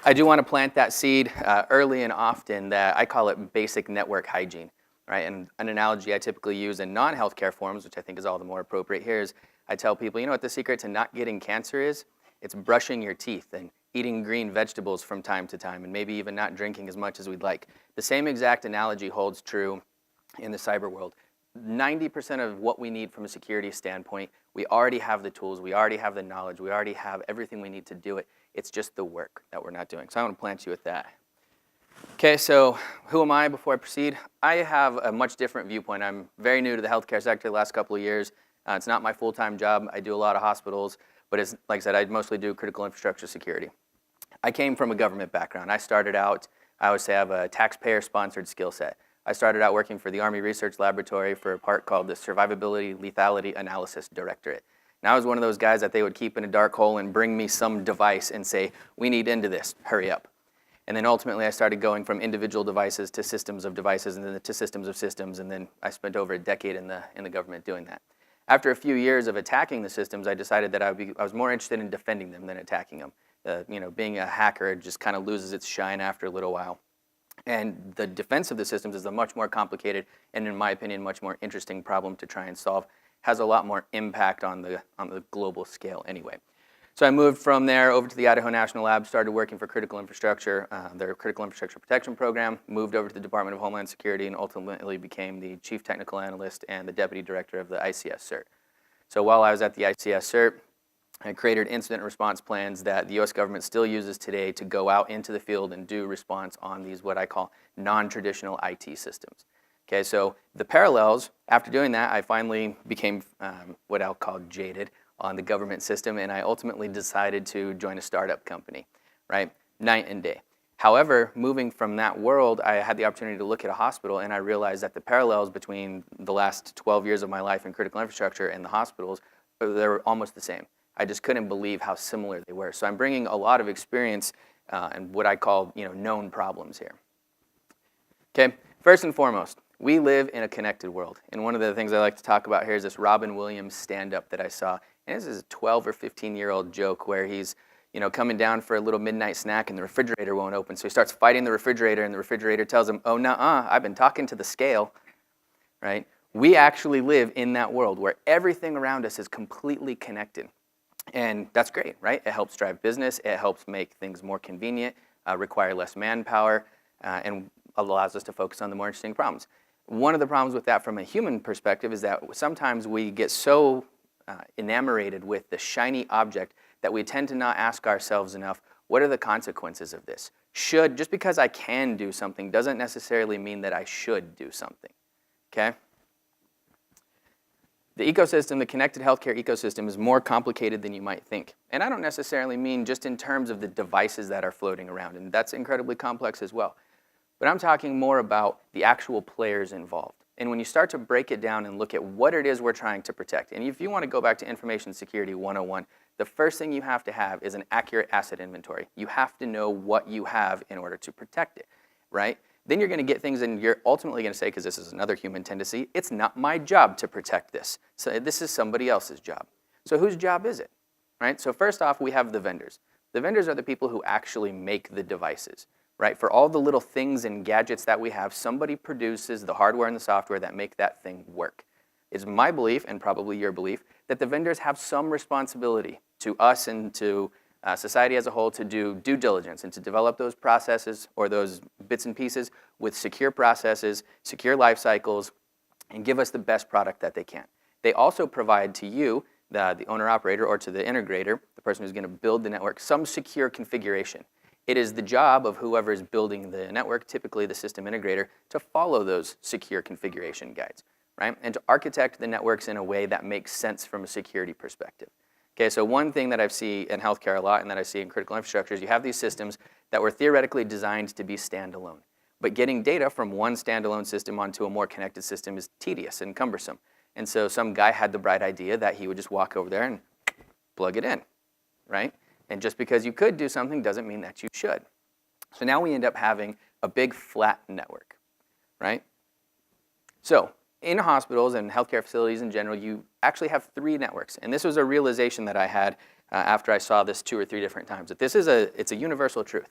I do want to plant that seed early and often that I call it basic network hygiene, right? And an analogy I typically use in non-healthcare forums, which I think is all the more appropriate here, is I tell people, you know what the secret to not getting cancer is? It's brushing your teeth and eating green vegetables from time to time, and maybe even not drinking as much as we'd like. The same exact analogy holds true in the cyber world. 90% of what we need from a security standpoint, we already have the tools, we already have the knowledge, we already have everything we need to do it. It's just the work that we're not doing. So I want to plant you with that. Okay, so who am I before I proceed? I have a much different viewpoint. I'm very new to the healthcare sector the last couple of years. It's not my full-time job. I do a lot of hospitals, but it's, like I said, I mostly do critical infrastructure security. I came from a government background. I started out, I would say I have a taxpayer-sponsored skill set. I started out working for the Army Research Laboratory for a part called the Survivability Lethality Analysis Directorate. And I was one of those guys that they would keep in a dark hole and bring me some device and say, we need into this, hurry up. And then ultimately I started going from individual devices to systems of devices and then to systems of systems, and then I spent over a decade in the government doing that. After a few years of attacking the systems, I decided that I was more interested in defending them than attacking them. You know, being a hacker just kind of loses its shine after a little while. And the defense of the systems is a much more complicated and, in my opinion, much more interesting problem to try and solve. Has a lot more impact on the global scale anyway. So I moved from there over to the Idaho National Lab, started working for critical infrastructure, their critical infrastructure protection program, moved over to the Department of Homeland Security, and ultimately became the chief technical analyst and the deputy director of the ICS CERT. So while I was at the ICS CERT, I created incident response plans that the U.S. government still uses today to go out into the field and do response on these what I call non-traditional IT systems. Okay, so the parallels, after doing that, I finally became what I'll call jaded on the government system, and I ultimately decided to join a startup company, right? Night and day. However, moving from that world, I had the opportunity to look at a hospital, and I realized that the parallels between the last 12 years of my life in critical infrastructure and the hospitals, they were almost the same. I just couldn't believe how similar they were. So I'm bringing a lot of experience and what I call, known problems here. Okay, first and foremost, we live in a connected world. And one of the things I like to talk about here is this Robin Williams stand-up that I saw. And this is a 12 or 15-year-old joke where he's coming down for a little midnight snack and the refrigerator won't open. So he starts fighting the refrigerator and the refrigerator tells him, oh, nuh-uh, I've been talking to the scale, right? We actually live in that world where everything around us is completely connected. And that's great, right? It helps drive business, it helps make things more convenient, require less manpower, and allows us to focus on the more interesting problems. One of the problems with that from a human perspective is that sometimes we get so enamored with the shiny object that we tend to not ask ourselves enough, what are the consequences of this? Just because I can do something doesn't necessarily mean that I should do something, okay? The ecosystem, the connected healthcare ecosystem, is more complicated than you might think. And I don't necessarily mean just in terms of the devices that are floating around, and that's incredibly complex as well. But I'm talking more about the actual players involved. And when you start to break it down and look at what it is we're trying to protect, and if you want to go back to Information Security 101, the first thing you have to have is an accurate asset inventory. You have to know what you have in order to protect it, right? Then you're going to get things and you're ultimately going to say, because this is another human tendency, it's not my job to protect this. So this is somebody else's job. So whose job is it, right? So first off, we have the vendors. The vendors are the people who actually make the devices, right? For all the little things and gadgets that we have, somebody produces the hardware and the software that make that thing work. It's my belief, and probably your belief, that the vendors have some responsibility to us and to society as a whole to do due diligence and to develop those processes or those bits and pieces with secure processes, secure life cycles, and give us the best product that they can. They also provide to you, the owner-operator, or to the integrator, the person who's going to build the network, some secure configuration. It is the job of whoever is building the network, typically the system integrator, to follow those secure configuration guides, right? And to architect the networks in a way that makes sense from a security perspective. Okay, so one thing that I see in healthcare a lot and that I see in critical infrastructure is you have these systems that were theoretically designed to be standalone. But getting data from one standalone system onto a more connected system is tedious and cumbersome. And so some guy had the bright idea that he would just walk over there and plug it in, right? And just because you could do something doesn't mean that you should. So now we end up having a big flat network, right? So in hospitals and healthcare facilities in general, you actually have 3 networks. And this was a realization that I had after I saw this 2 or 3 different times. That it's a universal truth.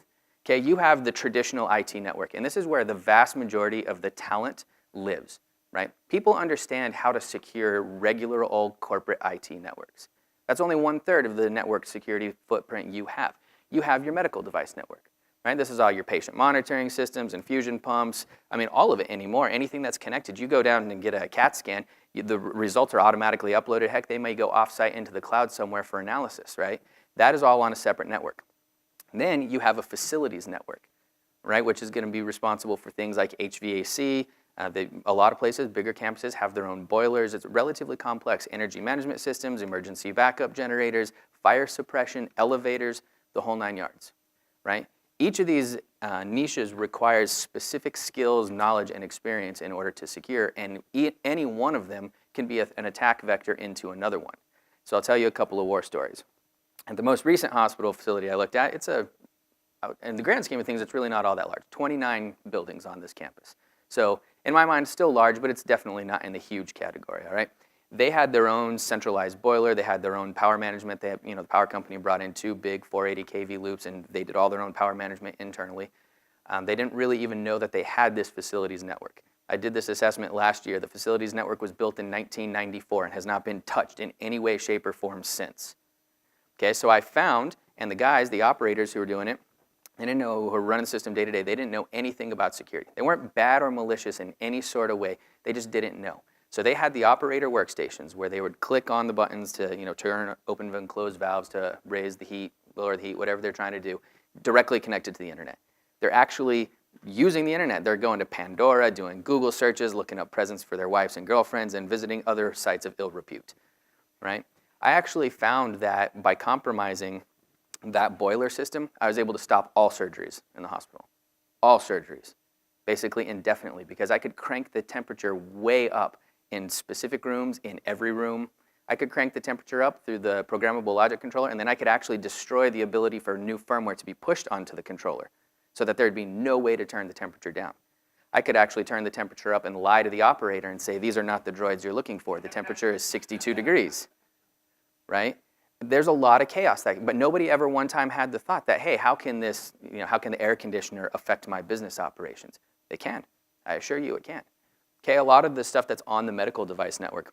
Okay, you have the traditional IT network, and this is where the vast majority of the talent lives, right? People understand how to secure regular old corporate IT networks. That's only 1/3 of the network security footprint you have. You have your medical device network, right? This is all your patient monitoring systems, infusion pumps, I mean, all of it anymore. Anything that's connected, you go down and get a CAT scan, the results are automatically uploaded. Heck, they may go offsite into the cloud somewhere for analysis, right? That is all on a separate network. And then you have a facilities network, right, which is going to be responsible for things like HVAC. A lot of places, bigger campuses, have their own boilers. It's relatively complex. Energy management systems, emergency backup generators, fire suppression, elevators, the whole 9 yards, right? Each of these niches requires specific skills, knowledge, and experience in order to secure, and any one of them can be an attack vector into another one. So I'll tell you a couple of war stories. At the most recent hospital facility I looked at, in the grand scheme of things, it's really not all that large. 29 buildings on this campus. So in my mind, it's still large, but it's definitely not in the huge category, all right? They had their own centralized boiler. They had their own power management. They had, the power company brought in 2 big 480 kV loops, and they did all their own power management internally. They didn't really even know that they had this facilities network. I did this assessment last year. The facilities network was built in 1994 and has not been touched in any way, shape, or form since. Okay, so I found, and the guys, the operators who were doing it, they didn't know, who were running the system day to day, they didn't know anything about security. They weren't bad or malicious in any sort of way. They just didn't know. So they had the operator workstations where they would click on the buttons to, turn, open and close valves to raise the heat, lower the heat, whatever they're trying to do, directly connected to the internet. They're actually using the internet. They're going to Pandora, doing Google searches, looking up presents for their wives and girlfriends, and visiting other sites of ill repute, right? I actually found that by compromising that boiler system, I was able to stop all surgeries in the hospital. All surgeries, basically indefinitely, because I could crank the temperature way up in specific rooms, in every room. I could crank the temperature up through the programmable logic controller, and then I could actually destroy the ability for new firmware to be pushed onto the controller so that there'd be no way to turn the temperature down. I could actually turn the temperature up and lie to the operator and say, these are not the droids you're looking for. The temperature is 62 degrees. Right? There's a lot of chaos, but nobody ever one time had the thought that, hey, how can this, how can the air conditioner affect my business operations? They can. I assure you it can. Okay, a lot of the stuff that's on the medical device network,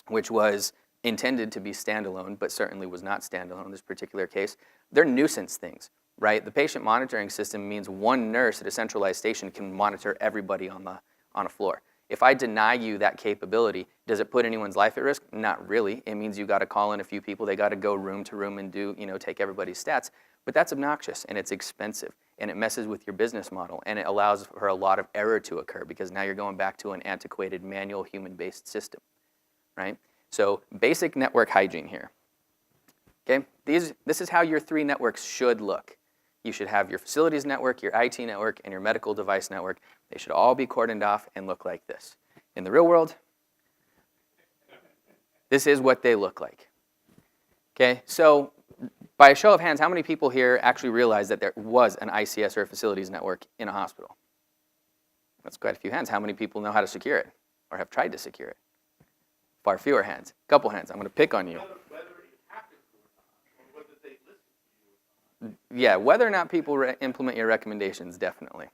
which was intended to be standalone, but certainly was not standalone in this particular case, they're nuisance things, right? The patient monitoring system means one nurse at a centralized station can monitor everybody on a floor. If I deny you that capability, does it put anyone's life at risk? Not really. It means you got to call in a few people. They got to go room to room and do, take everybody's stats. But that's obnoxious and it's expensive and it messes with your business model and it allows for a lot of error to occur because now you're going back to an antiquated manual human-based system, right? So basic network hygiene here. Okay, this is how your 3 networks should look. You should have your facilities network, your IT network, and your medical device network. They should all be cordoned off and look like this. In the real world, this is what they look like. Okay, so by a show of hands, how many people here actually realize that there was an ICS or a facilities network in a hospital? That's quite a few hands. How many people know how to secure it or have tried to secure it? Far fewer hands. A couple hands. I'm going to pick on you. Yeah, whether or not people implement your recommendations, definitely.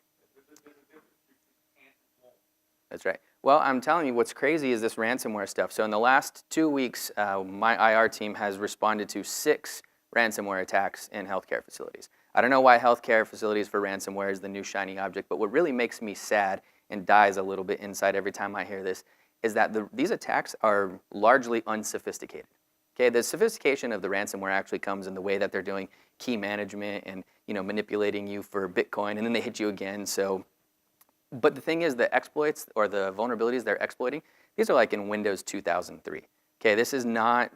That's right. Well, I'm telling you, what's crazy is this ransomware stuff. So in the last 2 weeks, my IR team has responded to 6 ransomware attacks in healthcare facilities. I don't know why healthcare facilities for ransomware is the new shiny object, but what really makes me sad and dies a little bit inside every time I hear this is that these attacks are largely unsophisticated. Okay, the sophistication of the ransomware actually comes in the way that they're doing key management and manipulating you for Bitcoin, and then they hit you again. So, but the thing is, the exploits or the vulnerabilities they're exploiting, these are like in Windows 2003. Okay, this is not.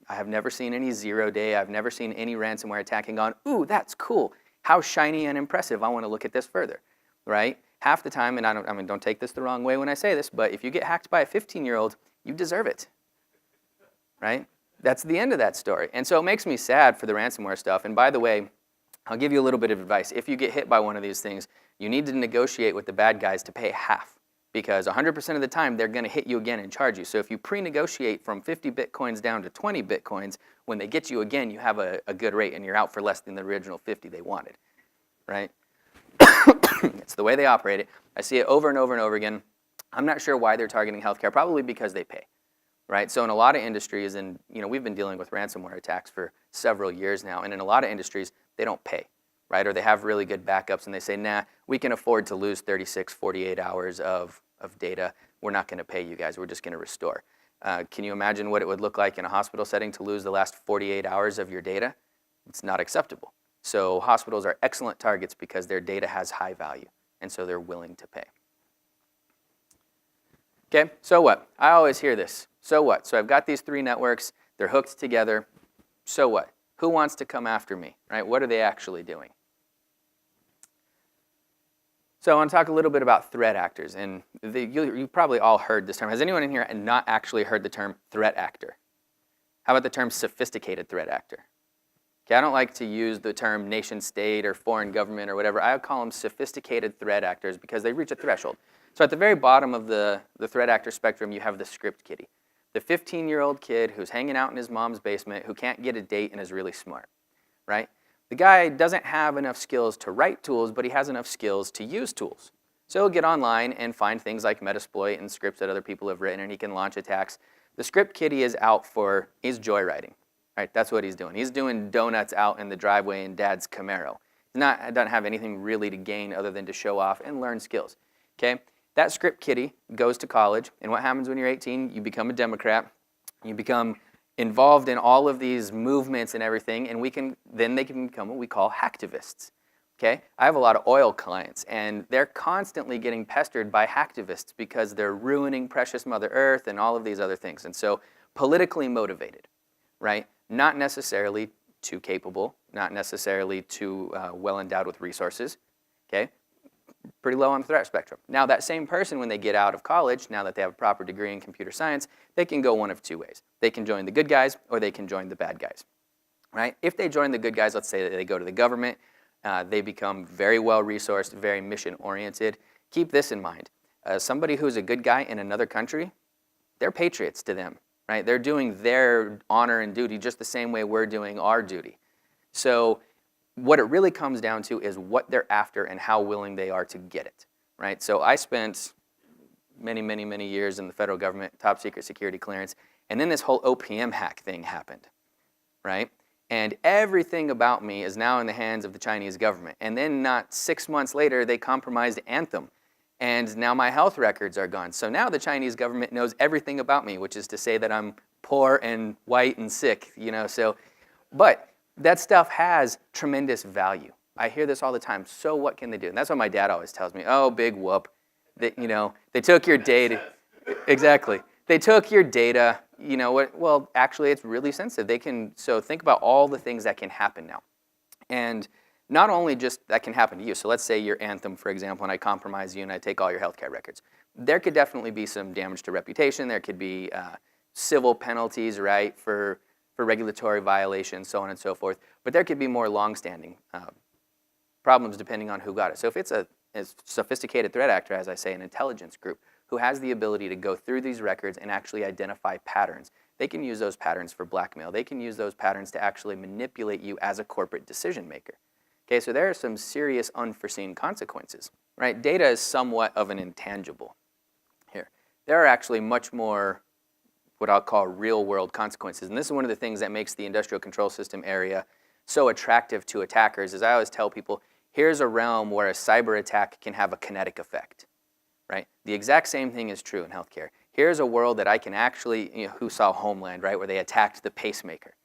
I have never seen any 0-day. I've never seen any ransomware attacking on. Ooh, that's cool. How shiny and impressive. I want to look at this further, right? Half the time, and don't take this the wrong way when I say this, but if you get hacked by a 15-year-old, you deserve it, right? That's the end of that story. And so it makes me sad for the ransomware stuff. And by the way, I'll give you a little bit of advice. If you get hit by one of these things, you need to negotiate with the bad guys to pay half because 100% of the time they're going to hit you again and charge you. So if you pre-negotiate from 50 Bitcoins down to 20 Bitcoins, when they get you again, you have a good rate and you're out for less than the original 50 they wanted, right? It's the way they operate it. I see it over and over and over again. I'm not sure why they're targeting healthcare, probably because they pay, right? So in a lot of industries, and we've been dealing with ransomware attacks for several years now, and in a lot of industries, they don't pay, right? Or they have really good backups, and they say, nah, we can afford to lose 36, 48 hours of data. We're not going to pay you guys. We're just going to restore. Can you imagine what it would look like in a hospital setting to lose the last 48 hours of your data? It's not acceptable. So hospitals are excellent targets because their data has high value, and so they're willing to pay. Okay, so what? I always hear this. So what? So I've got these 3 networks. They're hooked together. So what? Who wants to come after me, right? What are they actually doing? So I want to talk a little bit about threat actors. And you probably all heard this term. Has anyone in here not actually heard the term threat actor? How about the term sophisticated threat actor? Okay, I don't like to use the term nation state or foreign government or whatever. I would call them sophisticated threat actors because they reach a threshold. So at the very bottom of the threat actor spectrum, you have the script kiddie. The 15-year-old kid who's hanging out in his mom's basement who can't get a date and is really smart, right? The guy doesn't have enough skills to write tools, but he has enough skills to use tools. So he'll get online and find things like Metasploit and scripts that other people have written, and he can launch attacks. The script kiddie is out for, he's joyriding, right? That's what he's doing. He's doing donuts out in the driveway in Dad's Camaro. Doesn't have anything really to gain other than to show off and learn skills, okay? That script kiddie goes to college, and what happens when you're 18? You become a Democrat. You become involved in all of these movements and everything, and then they can become what we call hacktivists. Okay? I have a lot of oil clients, and they're constantly getting pestered by hacktivists because they're ruining precious Mother Earth and all of these other things. And so politically motivated, right? Not necessarily too capable, not necessarily too well endowed with resources. Okay? Pretty low on the threat spectrum. Now that same person, when they get out of college, now that they have a proper degree in computer science, they can go one of 2 ways. They can join the good guys or they can join the bad guys, right? If they join the good guys, let's say that they go to the government, they become very well resourced, very mission oriented. Keep this in mind. Somebody who's a good guy in another country, they're patriots to them, right? They're doing their honor and duty just the same way we're doing our duty. So what it really comes down to is what they're after and how willing they are to get it, right? So I spent many, many, many years in the federal government, top secret security clearance, and then this whole OPM hack thing happened, right? And everything about me is now in the hands of the Chinese government. And then not 6 months later, they compromised Anthem, and now my health records are gone. So now the Chinese government knows everything about me, which is to say that I'm poor and white and sick, but that stuff has tremendous value. I hear this all the time. So what can they do? And that's what my dad always tells me. Oh, big whoop. They took your data. Exactly. They took your data. You know what? Well, actually, it's really sensitive. So think about all the things that can happen now. And not only just that can happen to you. So let's say you're Anthem, for example, and I compromise you and I take all your healthcare records. There could definitely be some damage to reputation. There could be civil penalties, right, for regulatory violations, so on and so forth. But there could be more long-standing problems depending on who got it. So if it's a sophisticated threat actor, as I say, an intelligence group, who has the ability to go through these records and actually identify patterns, they can use those patterns for blackmail. They can use those patterns to actually manipulate you as a corporate decision maker. Okay, so there are some serious unforeseen consequences, right? Data is somewhat of an intangible here. There are actually much more what I'll call real-world consequences. And this is one of the things that makes the industrial control system area so attractive to attackers, is I always tell people, here's a realm where a cyber attack can have a kinetic effect, right? The exact same thing is true in healthcare. Here's a world that I can actually, who saw Homeland, right, where they attacked the pacemaker.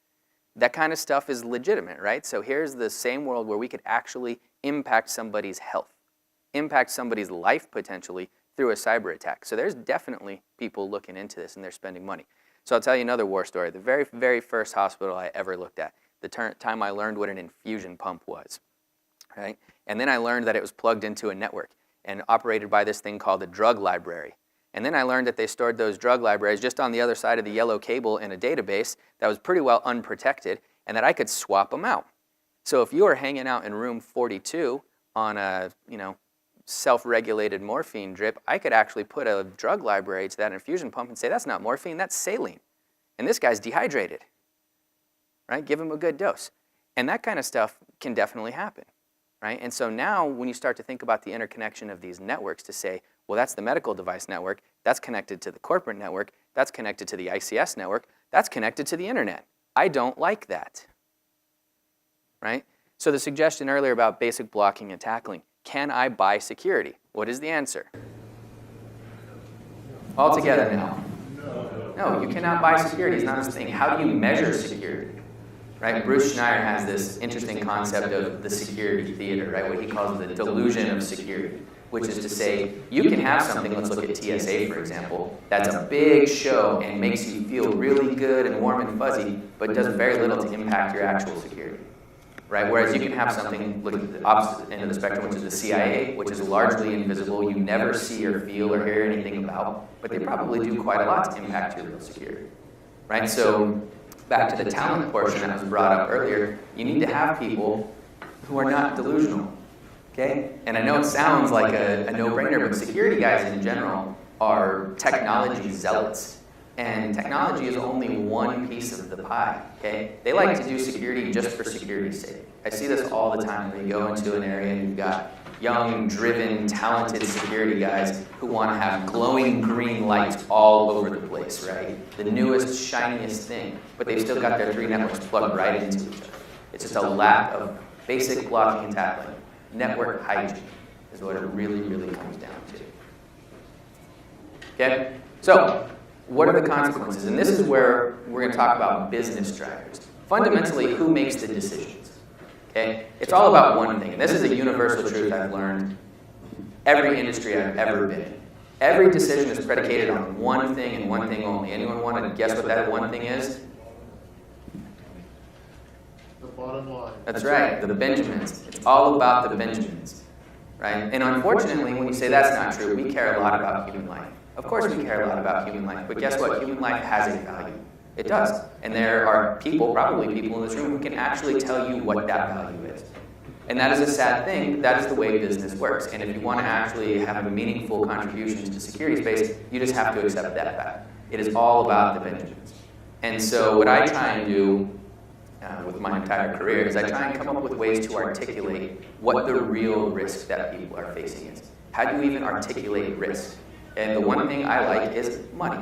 That kind of stuff is legitimate, right? So here's the same world where we could actually impact somebody's health, impact somebody's life potentially, through a cyber attack. So there's definitely people looking into this and they're spending money. So I'll tell you another war story. The very, very first hospital I ever looked at, the time I learned what an infusion pump was, right? And then I learned that it was plugged into a network and operated by this thing called a drug library. And then I learned that they stored those drug libraries just on the other side of the yellow cable in a database that was pretty well unprotected, and that I could swap them out. So if you were hanging out in room 42 on a, self-regulated morphine drip, I could actually put a drug library to that infusion pump and say, that's not morphine, that's saline. And this guy's dehydrated, right? Give him a good dose. And that kind of stuff can definitely happen, right? And so now when you start to think about the interconnection of these networks to say, well, that's the medical device network, that's connected to the corporate network, that's connected to the ICS network, that's connected to the internet. I don't like that, right? So the suggestion earlier about basic blocking and tackling, can I buy security? What is the answer? All together now. No, you cannot buy security. It's not this thing. How do you measure security? Right? Bruce Schneier has this interesting concept of the security theater, right? What he calls the delusion of security, which is to say, you can have something, let's look at TSA, for example, that's a big show and makes you feel really good and warm and fuzzy, but does very little to impact your actual security. Right? Whereas you can have something, look at the opposite end of the spectrum, which is the CIA, which is largely invisible, you never see or feel or hear anything about, but they probably do quite a lot to impact your real security. Right? So back to the talent portion that was brought up earlier, you need to have people who are not delusional. Okay? And I know it sounds like a no-brainer, but security guys in general are technology zealots. And technology is only one piece of the pie, okay? They like to do security just for security's sake. I see this all the time where you go into an area and you've got young, driven, talented security guys who want to have glowing green lights all over the place, right? The newest, shiniest thing, but they've still got their 3 networks plugged right into each other. It's just a lack of basic blocking and tackling. Network hygiene is what it really, really comes down to. Okay? So, what are the consequences? And this is where we're going to talk about business drivers. Fundamentally, who makes the decisions? Okay? It's all about one thing. And this is a universal truth I've learned every industry I've ever been in. Every decision is predicated on one thing and one thing only. Anyone want to guess what that one thing is? The bottom line. That's right, the Benjamins. It's all about the Benjamins. Right? And unfortunately, when you say that's not true, we care a lot about human life. Of course we care a lot about human life, but guess what? Human life has a value. It does. And there are people, probably people in this room, who can actually tell you what that value is. And that is a sad thing. That is the way business works. And if you want to actually have a meaningful contribution to security space, you just have to accept that fact. It is all about the Benjamins. And so what I try and do with my entire career is I try and come up with ways to articulate what the real risk that people are facing is. How do you even articulate risk? And the one thing I like is money,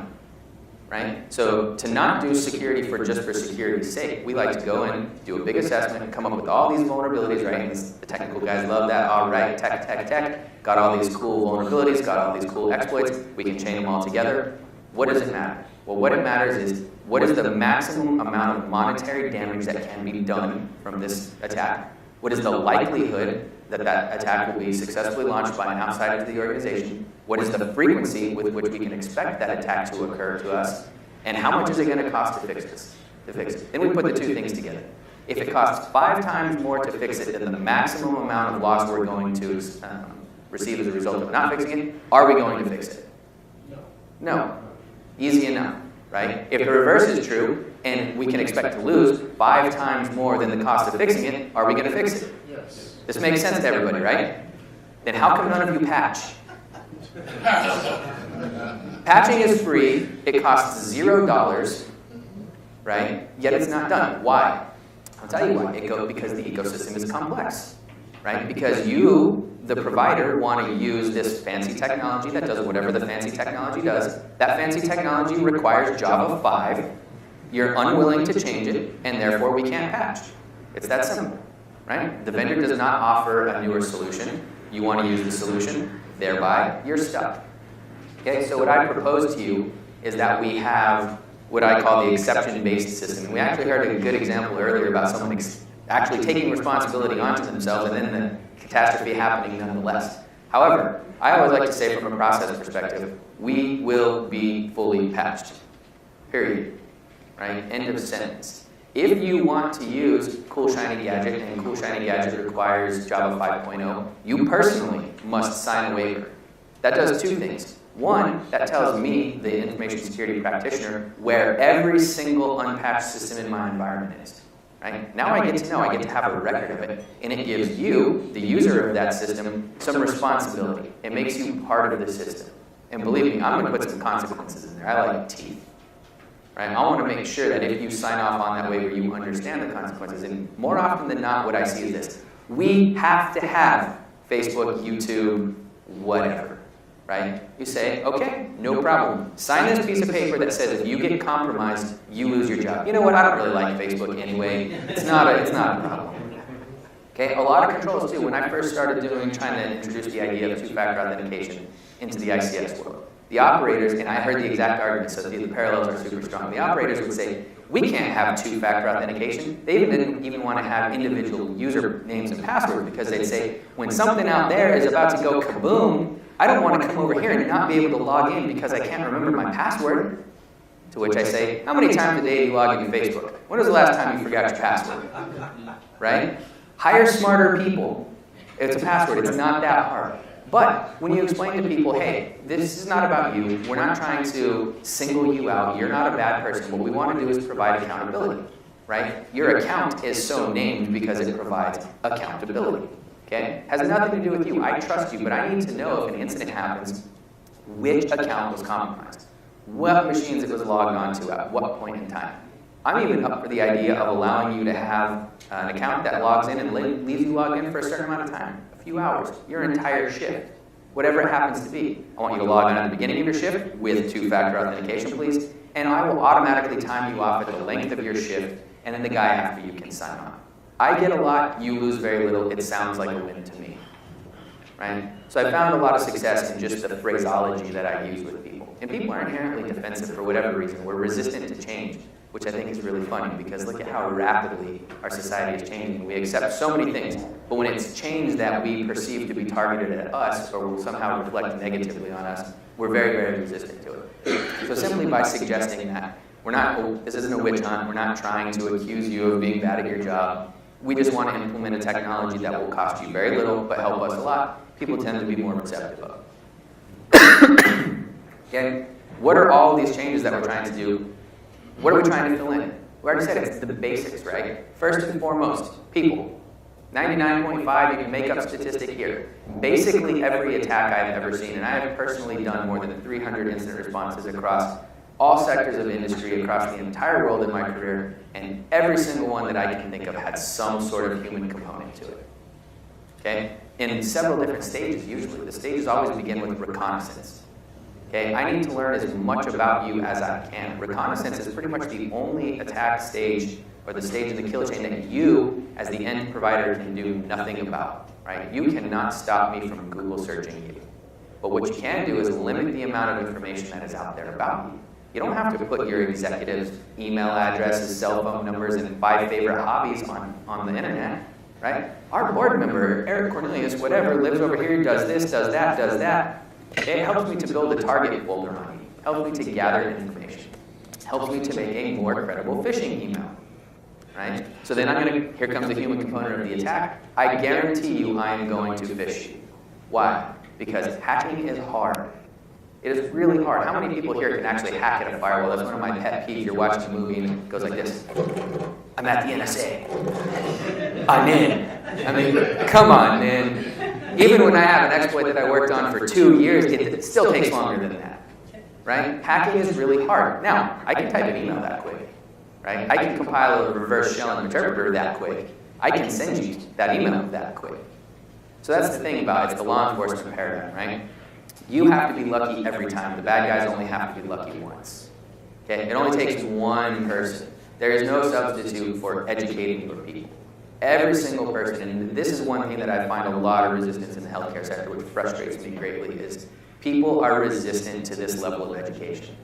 right? So to not do security for just for security's sake, we like to go in, do a big assessment, and come up with all these vulnerabilities, right? And the technical guys love that. All right, tech, got all these cool vulnerabilities, got all these cool exploits. We can chain them all together. What does it matter? Well, what it matters is what is the maximum amount of monetary damage that can be done from this attack? What is the likelihood that that attack will be successfully launched by an outsider to the organization? What is the frequency with which we can expect that attack to occur to us? And how much is it going to cost to fix this? Then we put the two things together. If it costs 5 times more to fix it than the maximum amount of loss we're going to receive as a result of not fixing it, are we going to fix it? No. Easy enough, right? If the reverse is true, and we can expect to lose 5 times more than the cost of fixing it, are we going to fix it? Yes. This makes sense to everybody, right? Then how come none of you patch? Patching is free. It costs $0, right? Yet it's not done. Why? I'll tell you why. Because the ecosystem is complex, right? Because you, the provider, want to use this fancy technology that does whatever the fancy technology does. That fancy technology requires Java 5. You're unwilling to change it, and therefore we can't patch. It's that simple, right? The vendor does not offer a newer solution. You want to use the solution, thereby you're stuck. Okay, so what I propose to you is that we have what I call the exception-based system. And we actually heard a good example earlier about someone actually taking responsibility onto themselves and then the catastrophe happening nonetheless. However, I always like to say from a process perspective, we will be fully patched, period, right? End of sentence. If you want to use Cool Shiny Gadget, and Cool Shiny Gadget requires Java 5.0, you personally must sign a waiver. That does 2 things. One, that tells me, the information security practitioner, where every single unpatched system in my environment is. Right? Now I get to know, I get to have a record of it, and it gives you, the user of that system, some responsibility. It makes you part of the system. And believe me, I'm going to put some consequences in there. I like teeth. Right? I want to make sure that if you sign off on that waiver, you understand the consequences. And more often than not, what I see is this. We have to have Facebook, YouTube, whatever, right? You say, okay, no problem. Sign this piece of paper that says if you get compromised, you lose your job. You know what? I don't really like Facebook anyway. It's not a problem. Okay, a lot of controls too. When I first started trying to introduce the idea of two-factor authentication into the ICS world, the operators, and I heard the exact argument, so the parallels are super strong. The operators would say, we can't have two-factor authentication. They didn't even want to have individual user names and passwords because they'd say, when something out there is about to go kaboom, I don't want to come over here and not be able to log in because I can't remember my password. To which I say, how many times a day do you log into Facebook? When was the last time you forgot your password? Right? Hire smarter people. It's a password. It's not that hard. But when you explain to people, hey, this is not about you. We're not trying to single you out. You're not a bad person. What we want to do is provide accountability, right? Your account is so named because it provides accountability, okay? Has nothing to do with you. I trust you, but I need to know if an incident happens, which account was compromised, what machines it was logged onto at what point in time. I'm even up for the idea of allowing you to have an account that logs in and leaves you logged in for a certain amount of time, a few hours, your entire shift, whatever it happens to be. I want you to log in at the beginning of your shift with two-factor authentication, please, and I will automatically time you off at the length of your shift, and then the guy after you can sign on. I get a lot, you lose very little. It sounds like a win to me, right? So I found a lot of success in just the phraseology that I use with people. And people are inherently defensive for whatever reason. We're resistant to change, which I think is really funny because look at how rapidly our society is changing. We accept so many things, but when it's change that we perceive to be targeted at us or will somehow reflect negatively on us, we're very, very resistant to it. So simply by suggesting that this isn't a witch hunt, we're not trying to accuse you of being bad at your job. We just want to implement a technology that will cost you very little but help us a lot. People tend to be more receptive of. Okay? What are all these changes that we're trying to do? What are we trying to fill in? We already said it's the basics, right? First and foremost, people. 99.5, you can make up statistic here. Basically every attack I've ever seen, and I have personally done more than 300 incident responses across all sectors of industry, across the entire world in my career, and every single one that I can think of had some sort of human component to it. Okay? In several different stages, usually. The stages always begin with reconnaissance. Okay, I need to learn as much about you as I can. Reconnaissance is pretty much the only attack stage or the stage in the kill chain that you, as the end provider, can do nothing about. Right? You cannot stop me from Google searching you. But what you can do is limit the amount of information that is out there about you. You don't have to put your executives' email addresses, cell phone numbers, and 5 favorite hobbies on the internet. Right? Our board member, Eric Cornelius, whatever, lives over here, does this, does that, does that. It helps me to build a target folder on you. Helps me to gather information. Helps me to make a more credible phishing email. Right? So then here comes the human component of the attack. I guarantee you I am going to phish you. Why? Because hacking is hard. It is really hard. How many people here can actually hack at a firewall? That's one of my pet peeves. You're watching a movie and it goes like this. I'm at the NSA. I'm in. I mean, come on, man. Even when I have an exploit that I worked on for 2 years, it still takes longer than that, right? Hacking is really hard. Now, I can type an email that quick, right? I can compile a reverse shell interpreter that quick. I can send you that email that quick. So that's the thing about it. It's the law enforcement paradigm, right? You have to be lucky every time. The bad guys only have to be lucky once. Okay? It only takes one person. There is no substitute for educating your people. Every single person, and this is one thing that I find a lot of resistance in the healthcare sector, which frustrates me greatly, is people are resistant to this level of education.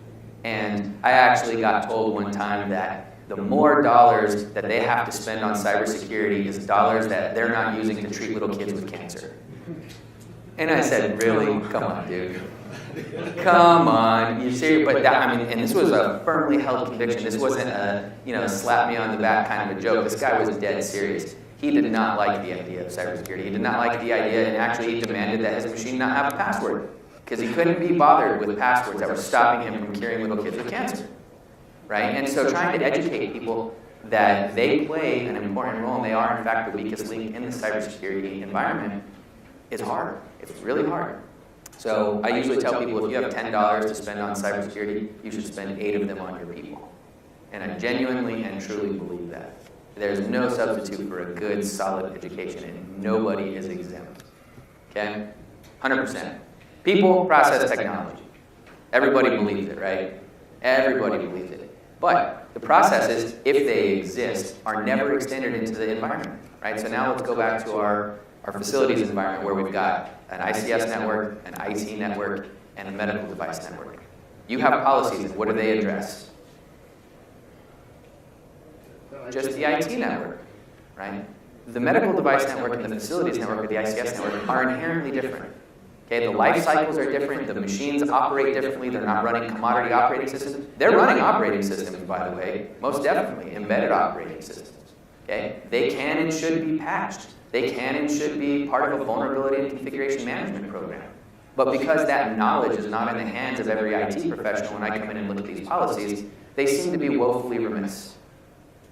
And I actually got told one time that the more dollars that they have to spend on cybersecurity is dollars that they're not using to treat little kids with cancer. And I said, really? Come on, dude. Come on, you serious? But that, I mean, and this was a firmly held conviction. This wasn't a, slap me on the back kind of a joke. This guy was dead serious. He did not like the idea of cybersecurity. He did not like the idea, and actually he demanded that his machine not have a password because he couldn't be bothered with passwords that were stopping him from curing little kids with cancer, right? And so trying to educate people that they play an important role and they are, in fact, the weakest link in the cybersecurity environment is hard. It's really hard. So I usually tell people if you have $10 to spend on cybersecurity, you should spend 8 of them on your people. And I genuinely and truly believe that. There's no substitute for a good, solid education, and nobody is exempt. Okay? 100%. People, process, technology. Everybody believes it, right? Everybody believes it. But the processes, if they exist, are never extended into the environment, right? So now let's go back to our facilities environment where we've got an ICS network, an IT network, and a medical device network. You have policies, and what do they address? Just the IT network, right? The medical device network and the facilities network, or the ICS network, are inherently different. Okay, the life cycles are different, the machines operate differently, they're not running commodity operating systems. They're running operating systems, by the way, most definitely, embedded operating systems. Okay, they can and should be patched. They can and should be part of a vulnerability and configuration management program. But because that knowledge is not in the hands of every IT professional when I come in and look at these policies, they seem to be woefully remiss.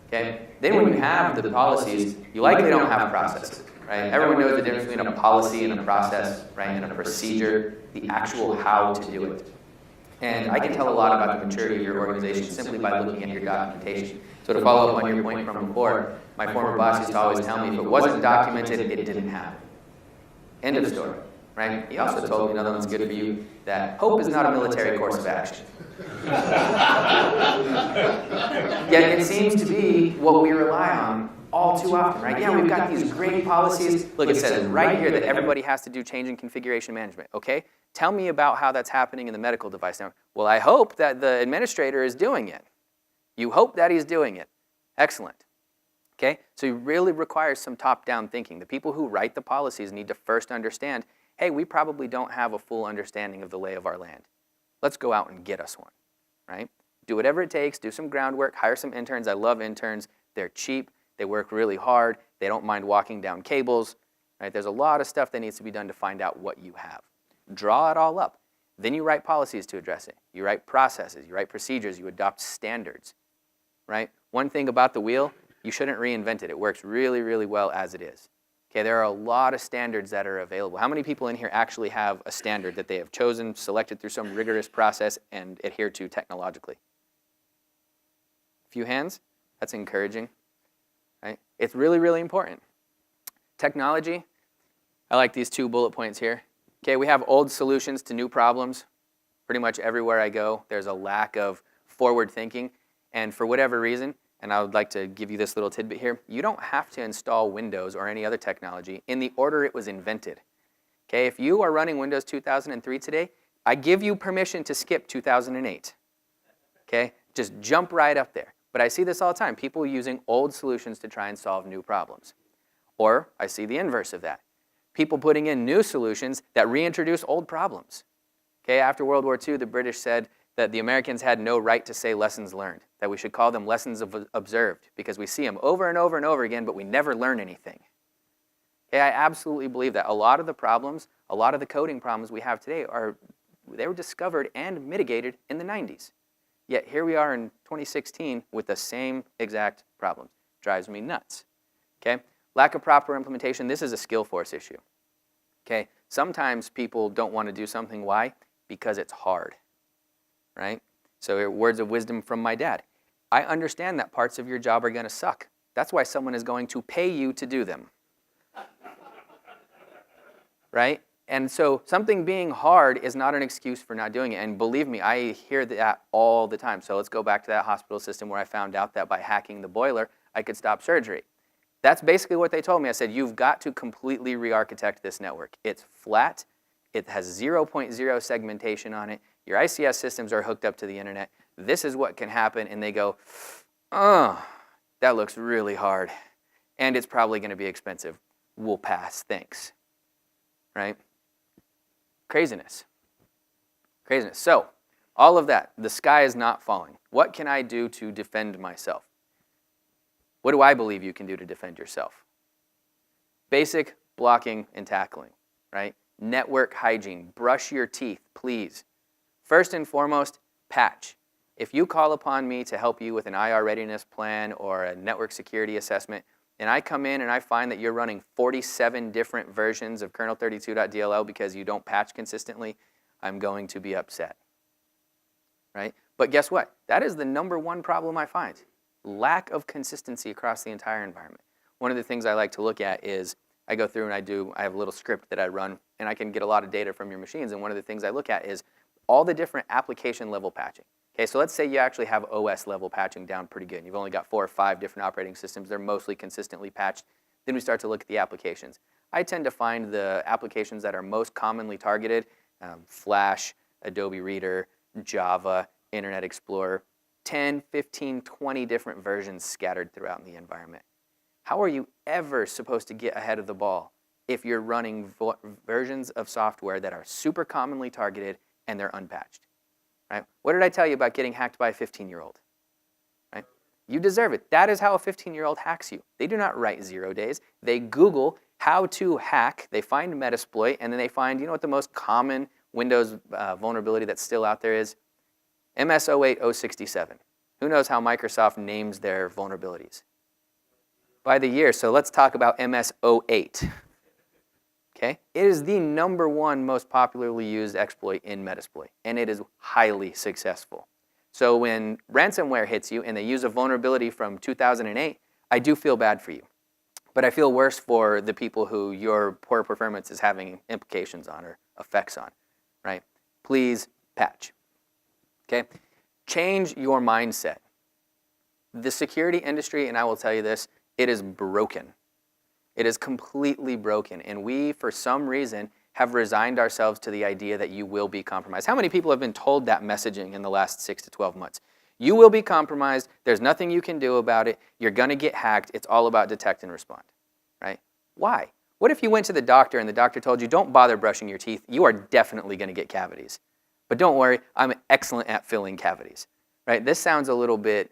Okay? Then when you have the policies, you likely don't have processes, right? Everyone knows the difference between a policy and a process, right, and a procedure, the actual how to do it. And I can tell a lot about the maturity of your organization simply by looking at your documentation. So to follow up on your point from before, my former boss used to always tell me, if it wasn't documented, it didn't happen. End of story, right? He also told me, another one's good for you, that hope is not a military course of action. Yet it seems to be what we rely on all too often, right? Yeah, we've got these great policies. Look, it says right here that everybody has to do change in configuration management, okay? Tell me about how that's happening in the medical device network. Well, I hope that the administrator is doing it. You hope that he's doing it. Excellent. Okay? So it really requires some top-down thinking. The people who write the policies need to first understand, hey, we probably don't have a full understanding of the lay of our land. Let's go out and get us one, right? Do whatever it takes, do some groundwork, hire some interns. I love interns. They're cheap. They work really hard. They don't mind walking down cables, right? There's a lot of stuff that needs to be done to find out what you have. Draw it all up. Then you write policies to address it. You write processes. You write procedures. You adopt standards, right? One thing about the wheel, you shouldn't reinvent it. It works really, really well as it is. Okay, there are a lot of standards that are available. How many people in here actually have a standard that they have chosen, selected through some rigorous process, and adhere to technologically? A few hands? That's encouraging. Right? It's really, really important. Technology, I like these 2 bullet points here. Okay, we have old solutions to new problems. Pretty much everywhere I go, there's a lack of forward thinking. And for whatever reason, and I would like to give you this little tidbit here, you don't have to install Windows or any other technology in the order it was invented. Okay, if you are running Windows 2003 today, I give you permission to skip 2008. Okay, just jump right up there. But I see this all the time, people using old solutions to try and solve new problems. Or I see the inverse of that. People putting in new solutions that reintroduce old problems. Okay, after World War II, the British said that the Americans had no right to say lessons learned, that we should call them lessons observed, because we see them over and over and over again, but we never learn anything. Okay, I absolutely believe that. A lot of the problems, a lot of the coding problems we have today, they were discovered and mitigated in the 90s. Yet here we are in 2016 with the same exact problems. Drives me nuts. Okay? Lack of proper implementation, this is a skill force issue. Okay? Sometimes people don't want to do something. Why? Because it's hard. Right? So words of wisdom from my dad. I understand that parts of your job are going to suck. That's why someone is going to pay you to do them. Right? And so something being hard is not an excuse for not doing it. And believe me, I hear that all the time. So let's go back to that hospital system where I found out that by hacking the boiler, I could stop surgery. That's basically what they told me. I said, you've got to completely re-architect this network. It's flat. It has 0.0 segmentation on it. Your ICS systems are hooked up to the internet. This is what can happen. And they go, oh, that looks really hard. And it's probably going to be expensive. We'll pass. Thanks. Right? Craziness. Craziness. So, all of that, the sky is not falling. What can I do to defend myself? What do I believe you can do to defend yourself? Basic blocking and tackling, right? Network hygiene. Brush your teeth, please. First and foremost, patch. If you call upon me to help you with an IR readiness plan or a network security assessment, and I come in and I find that you're running 47 different versions of kernel 32.dll because you don't patch consistently, I'm going to be upset. Right? But guess what? That is the #1 problem I find. lack of consistency across the entire environment. One of the things I like to look at is I go through and I have a little script that I run, and I can get a lot of data from your machines, and one of the things I look at is all the different application level patching. Okay, so let's say you actually have OS level patching down pretty good. You've only got 4 or 5 different operating systems. They're mostly consistently patched. Then we start to look at the applications. I tend to find the applications that are most commonly targeted, Flash, Adobe Reader, Java, Internet Explorer, 10, 15, 20 different versions scattered throughout in the environment. How are you ever supposed to get ahead of the ball if you're running versions of software that are super commonly targeted and they're unpatched? Right? What did I tell you about getting hacked by a 15-year-old? Right? You deserve it. That is how a 15-year-old hacks you. They do not write 0 days. They Google how to hack. They find Metasploit, and then they find, you know what the most common Windows vulnerability that's still out there is? MS-08-067. Who knows how Microsoft names their vulnerabilities? By the year. So let's talk about MS-08. Okay? It is the #1 most popularly used exploit in Metasploit, and it is highly successful. So when ransomware hits you and they use a vulnerability from 2008, I do feel bad for you. But I feel worse for the people who your poor performance is having implications on or effects on, right? Please patch. Okay? Change your mindset. The security industry, and I will tell you this, it is broken. It is completely broken, and we, for some reason, have resigned ourselves to the idea that you will be compromised. How many people have been told that messaging in the last 6 to 12 months? You will be compromised. There's nothing you can do about it. You're going to get hacked. It's all about detect and respond, right? Why? What if you went to the doctor and the doctor told you, don't bother brushing your teeth. You are definitely going to get cavities. But don't worry, I'm excellent at filling cavities, right? This sounds a little bit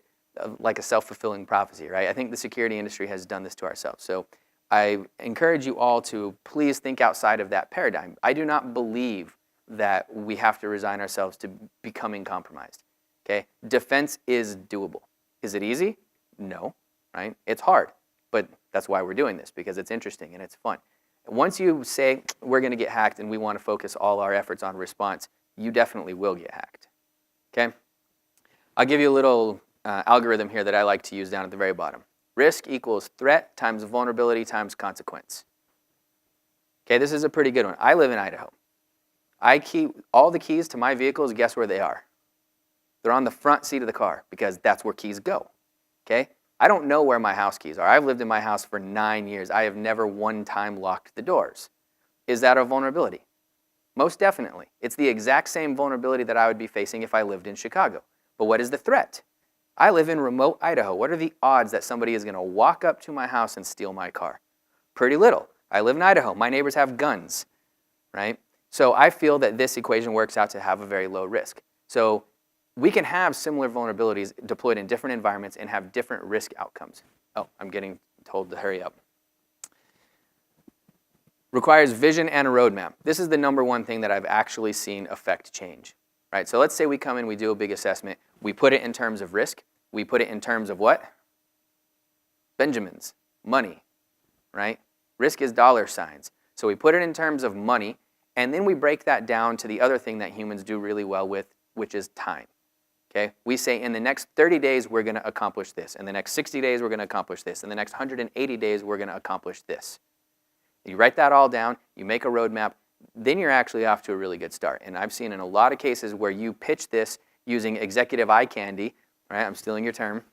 like a self-fulfilling prophecy, right? I think the security industry has done this to ourselves. So I encourage you all to please think outside of that paradigm. I do not believe that we have to resign ourselves to becoming compromised. Okay? Defense is doable. Is it easy? No, right? It's hard, but that's why we're doing this, because it's interesting and it's fun. Once you say we're going to get hacked and we want to focus all our efforts on response, you definitely will get hacked. Okay? I'll give you a little algorithm here that I like to use down at the very bottom. Risk equals threat times vulnerability times consequence. Okay, this is a pretty good one. I live in Idaho. I keep all the keys to my vehicles, guess where they are? They're on the front seat of the car because that's where keys go. Okay? I don't know where my house keys are. I've lived in my house for 9 years. I have never one time locked the doors. Is that a vulnerability? Most definitely. It's the exact same vulnerability that I would be facing if I lived in Chicago. But what is the threat? I live in remote Idaho. What are the odds that somebody is going to walk up to my house and steal my car? Pretty little. I live in Idaho. My neighbors have guns, right? So I feel that this equation works out to have a very low risk. So we can have similar vulnerabilities deployed in different environments and have different risk outcomes. Oh, I'm getting told to hurry up. Requires vision and a roadmap. This is the #1 thing that I've actually seen affect change. Right, so let's say we come in, we do a big assessment. We put it in terms of risk. We put it in terms of what? Benjamins, money, right? Risk is dollar signs. So we put it in terms of money, and then we break that down to the other thing that humans do really well with, which is time. Okay? We say in the next 30 days, we're going to accomplish this. In the next 60 days, we're going to accomplish this. In the next 180 days, we're going to accomplish this. You write that all down, you make a roadmap, then you're actually off to a really good start. And I've seen in a lot of cases where you pitch this using executive eye candy, right? I'm stealing your term.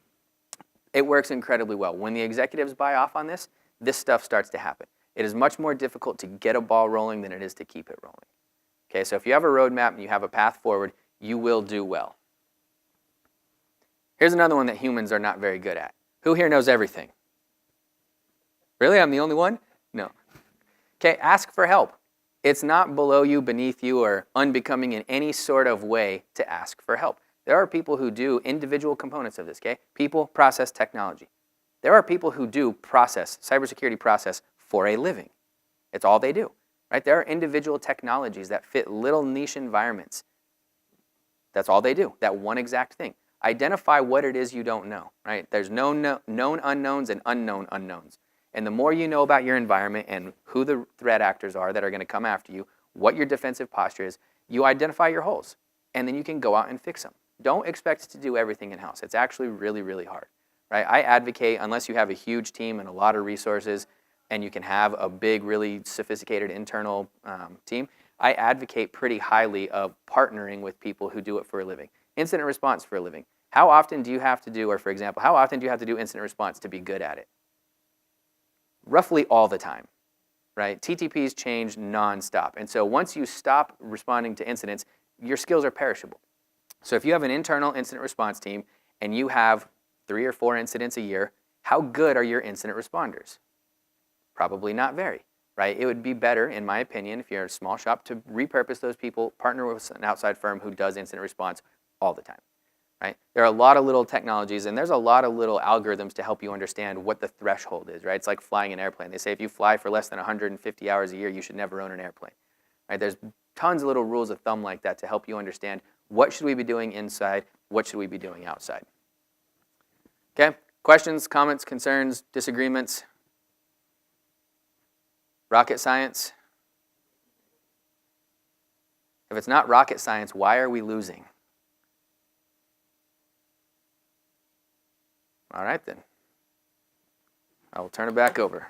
It works incredibly well. When the executives buy off on this, this stuff starts to happen. It is much more difficult to get a ball rolling than it is to keep it rolling. Okay, so if you have a roadmap and you have a path forward, you will do well. Here's another one that humans are not very good at. Who here knows everything? Really? I'm the only one? No. Okay, ask for help. It's not below you, beneath you, or unbecoming in any sort of way to ask for help. There are people who do individual components of this, okay? People, process, technology. There are people who do process, cybersecurity process, for a living. It's all they do, right? There are individual technologies that fit little niche environments. That's all they do, that one exact thing. Identify what it is you don't know, right? There's known unknowns and unknown unknowns. And the more you know about your environment and who the threat actors are that are going to come after you, what your defensive posture is, you identify your holes. And then you can go out and fix them. Don't expect to do everything in-house. It's actually really, really hard. right? I advocate, unless you have a huge team and a lot of resources and you can have a big, really sophisticated internal team, I advocate pretty highly of partnering with people who do it for a living. Incident response for a living. How often do you have to do, or for example, how often do you have to do incident response to be good at it? Roughly all the time, right? TTPs change nonstop. And so once you stop responding to incidents, your skills are perishable. So if you have an internal incident response team and you have 3 or 4 incidents a year, how good are your incident responders? Probably not very, right? It would be better, in my opinion, if you're a small shop, to repurpose those people, partner with an outside firm who does incident response all the time, right? There are a lot of little technologies and there's a lot of little algorithms to help you understand what the threshold is, right? It's like flying an airplane. They say if you fly for less than 150 hours a year, you should never own an airplane, right? There's tons of little rules of thumb like that to help you understand what should we be doing inside, what should we be doing outside. Okay, questions, comments, concerns, disagreements? Rocket science? If it's not rocket science, why are we losing? All right then. I will turn it back over.